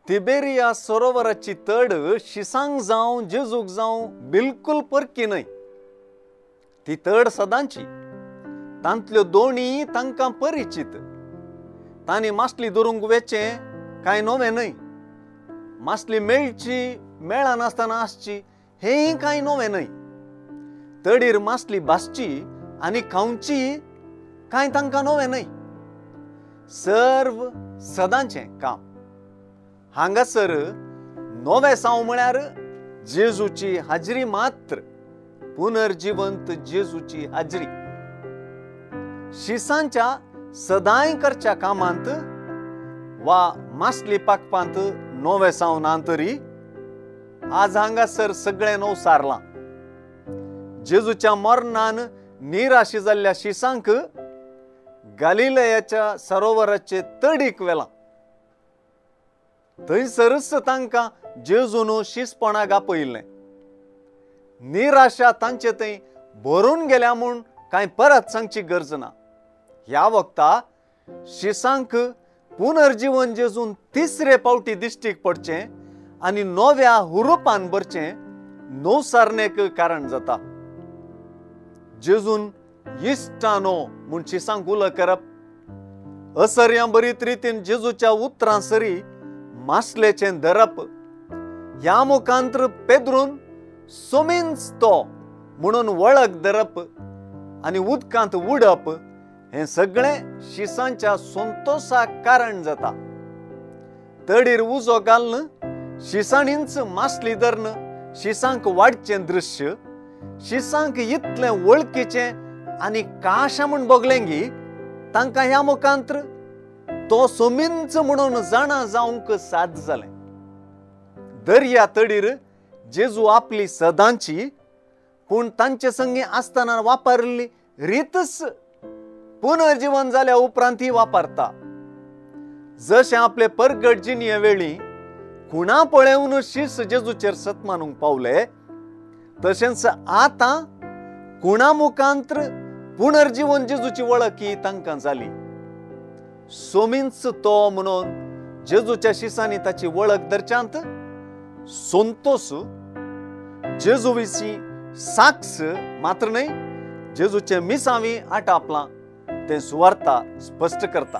तिबेरिया सरोवराची तड शिसांक जावं जेजूक जावं बिलकुल परकी न्हय। ती तड सदांची, तांतल्यो दोणी तांकां परिचित। तांणी मासली धरूंक वेचें कांय नवें न्हय। मासली मेळची मेळनासतना आसची हेंय कांय नवें न्हय। तडीर मासली भासची आनी खावची कांय तांकां नवें न्हय। सर्व सदांचें काम। हांगासर नवें साव म्हळ्यार जेजूची हाजरी मात्र, पुनर्जिवंत जेजूची हाजरी। शिसांच्या सदांय करच्या कामांत वा मासली पाखपांत नवें साव ना तरी आज हांगासर सगळें नव सारलां। जेजूच्या मरणान निराशी जाल्ल्या शिसांक गलिलयाच्या सरोवराचे तडीक व्हेलां। थंयसरच तांकां जेजून शिसपणाक आपयिल्लें। निराशा तांचे थंय भरून गेल्या म्हूण कांय परत सांगची गरज ना। ह्या वक्ता शिसांक पुनर्जीवन जेजून तिसरे फावटी दिश्टीक पडचें आनी नव्या हुरूपान भरचें नवसारणेक कारण जाता। जेजून इश्टानो म्हूण शिसांक उलो करप, असर्यां बरीत रितीन जेजूच्या उतरांसरी मासलेचें धरप, ह्या मुखांत्र पेद्रून सोमींच तो म्हणून वळख धरप आनी उदकांत उडप हें सगळें शिसांच्या संतोशाक कारण जाता। तडीर उजो घालन शिसाणींच मासली धरन शिसांक वाडचें दृश्य, शिसांक इतलें वळखीचें आनी काशा म्हूण बगलेंगी तांकां ह्या मुखांत्र तो सोमींच म्हणून जाणा जावंक साद जालें। दर्या तडीर जेजू आपली सदांची पूण तांचे संगी आसतना वापरली रीतच पुनर्जीवन जाल्या उपरांत ही वापरता। जशें आपले परगट जिणये वेळी खुणा पळेवन शिस जेजूचेर सतमानूंक पावले, तशेंच आतां खुणा मुखांत्र पुनर्जीवन जेजूची वळख ही तांकां जाली। सोमींच तो म्हणून जेजूच्या शिसांनी ताची वळख धरच्यांत संतोष जेजू विशीं साक्ष मात्र न्हय, जेजूचे मिसांवी आटापलां तें सुवार्ता स्पश्ट करता।